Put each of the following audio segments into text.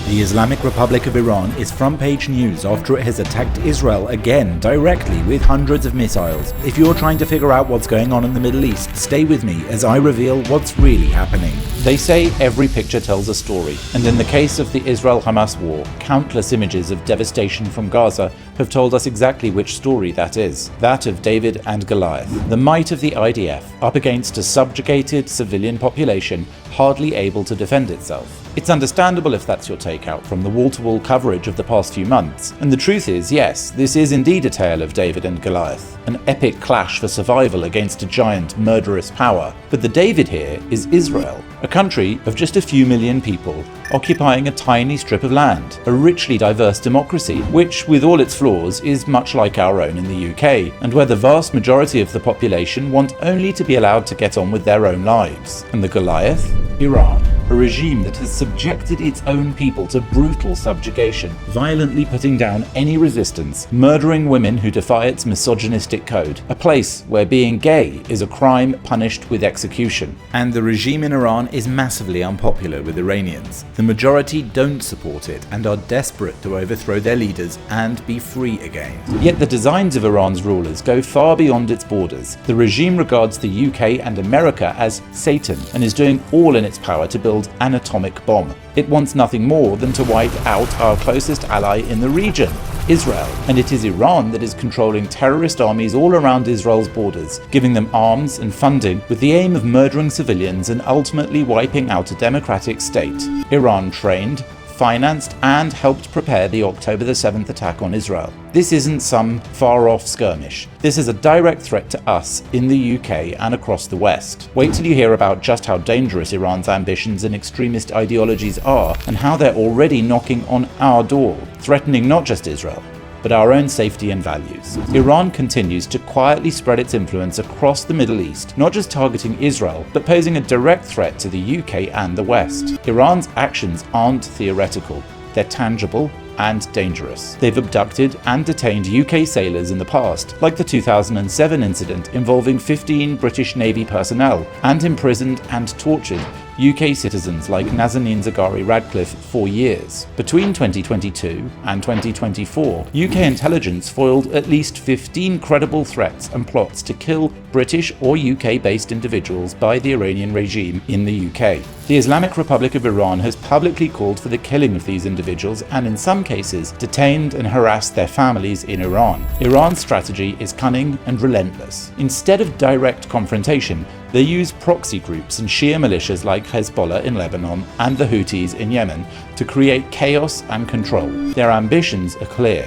The Islamic Republic of Iran is front-page news after it has attacked Israel again directly with hundreds of missiles. If you're trying to figure out what's going on in the Middle East, stay with me as I reveal what's really happening. They say every picture tells a story, and in the case of the Israel-Hamas war, countless images of devastation from Gaza have told us exactly which story that is. That of David and Goliath. The might of the IDF up against a subjugated civilian population hardly able to defend itself. It's understandable if that's your takeout from the wall-to-wall coverage of the past few months. And the truth is, yes, this is indeed a tale of David and Goliath, an epic clash for survival against a giant, murderous power. But the David here is Israel, a country of just a few million people, occupying a tiny strip of land, a richly diverse democracy, which, with all its flaws, is much like our own in the UK, and where the vast majority of the population want only to be allowed to get on with their own lives. And the Goliath? Iran. A regime that has subjected its own people to brutal subjugation, violently putting down any resistance, murdering women who defy its misogynistic code, a place where being gay is a crime punished with execution. And the regime in Iran is massively unpopular with Iranians. The majority don't support it and are desperate to overthrow their leaders and be free again. Yet the designs of Iran's rulers go far beyond its borders. The regime regards the UK and America as Satan and is doing all in its power to build an atomic bomb. It wants nothing more than to wipe out our closest ally in the region, Israel. And it is Iran that is controlling terrorist armies all around Israel's borders, giving them arms and funding with the aim of murdering civilians and ultimately wiping out a democratic state. Iran trained, financed and helped prepare the October 7th attack on Israel. This isn't some far-off skirmish. This is a direct threat to us in the UK and across the West. Wait till you hear about just how dangerous Iran's ambitions and extremist ideologies are and how they're already knocking on our door, threatening not just Israel, but our own safety and values. Iran continues to quietly spread its influence across the Middle East, not just targeting Israel, but posing a direct threat to the UK and the West. Iran's actions aren't theoretical, they're tangible and dangerous. They've abducted and detained UK sailors in the past, like the 2007 incident involving 15 British Navy personnel, and imprisoned and tortured UK citizens like Nazanin Zaghari-Ratcliffe for years. Between 2022 and 2024, UK intelligence foiled at least 15 credible threats and plots to kill British or UK-based individuals by the Iranian regime in the UK. The Islamic Republic of Iran has publicly called for the killing of these individuals and in some cases detained and harassed their families in Iran. Iran's strategy is cunning and relentless. Instead of direct confrontation, they use proxy groups and Shia militias like Hezbollah in Lebanon and the Houthis in Yemen to create chaos and control. Their ambitions are clear: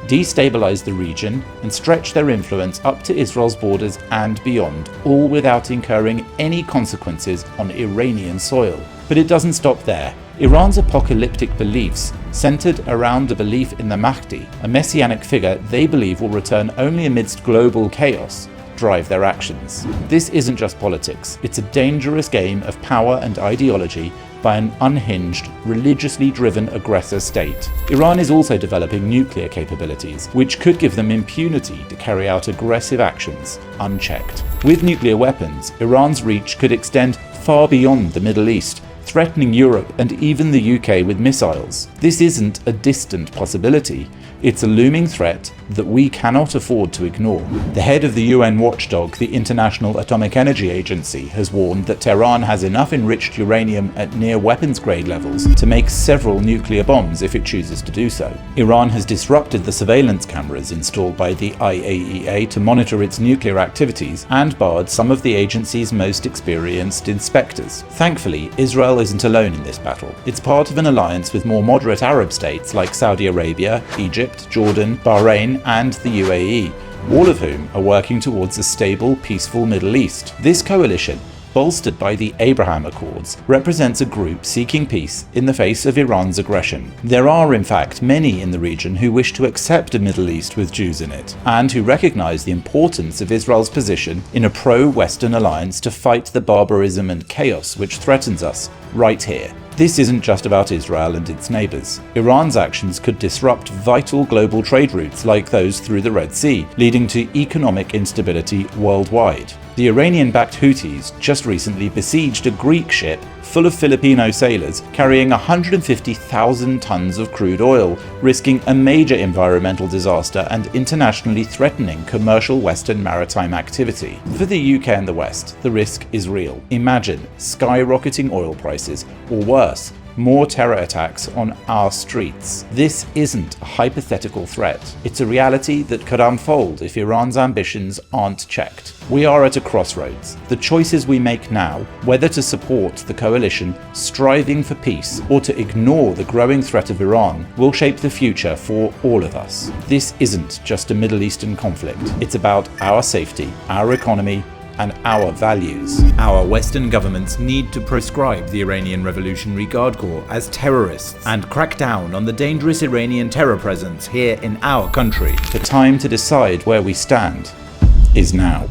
destabilize the region and stretch their influence up to Israel's borders and beyond, all without incurring any consequences on Iranian soil. But it doesn't stop there. Iran's apocalyptic beliefs, centered around a belief in the Mahdi, a messianic figure they believe will return only amidst global chaos, drive their actions. This isn't just politics, it's a dangerous game of power and ideology by an unhinged, religiously driven aggressor state. Iran is also developing nuclear capabilities, which could give them impunity to carry out aggressive actions unchecked. With nuclear weapons, Iran's reach could extend far beyond the Middle East, threatening Europe and even the UK with missiles. This isn't a distant possibility. It's a looming threat that we cannot afford to ignore. The head of the UN watchdog, the International Atomic Energy Agency, has warned that Tehran has enough enriched uranium at near weapons grade levels to make several nuclear bombs if it chooses to do so. Iran has disrupted the surveillance cameras installed by the IAEA to monitor its nuclear activities and barred some of the agency's most experienced inspectors. Thankfully, Israel isn't alone in this battle. It's part of an alliance with more moderate Arab states like Saudi Arabia, Egypt, Jordan, Bahrain, and the UAE, all of whom are working towards a stable, peaceful Middle East. This coalition, bolstered by the Abraham Accords, represents a group seeking peace in the face of Iran's aggression. There are, in fact, many in the region who wish to accept a Middle East with Jews in it, and who recognize the importance of Israel's position in a pro-Western alliance to fight the barbarism and chaos which threatens us right here. This isn't just about Israel and its neighbours. Iran's actions could disrupt vital global trade routes like those through the Red Sea, leading to economic instability worldwide. The Iranian-backed Houthis just recently besieged a Greek ship full of Filipino sailors carrying 150,000 tons of crude oil, risking a major environmental disaster and internationally threatening commercial Western maritime activity. For the UK and the West, the risk is real. Imagine skyrocketing oil prices, or worse, more terror attacks on our streets. This isn't a hypothetical threat. It's a reality that could unfold if Iran's ambitions aren't checked. We are at a crossroads. The choices we make now, whether to support the coalition striving for peace or to ignore the growing threat of Iran, will shape the future for all of us. This isn't just a Middle Eastern conflict. It's about our safety, our economy, and our values. Our Western governments need to proscribe the Iranian Revolutionary Guard Corps as terrorists and crack down on the dangerous Iranian terror presence here in our country. The time to decide where we stand is now.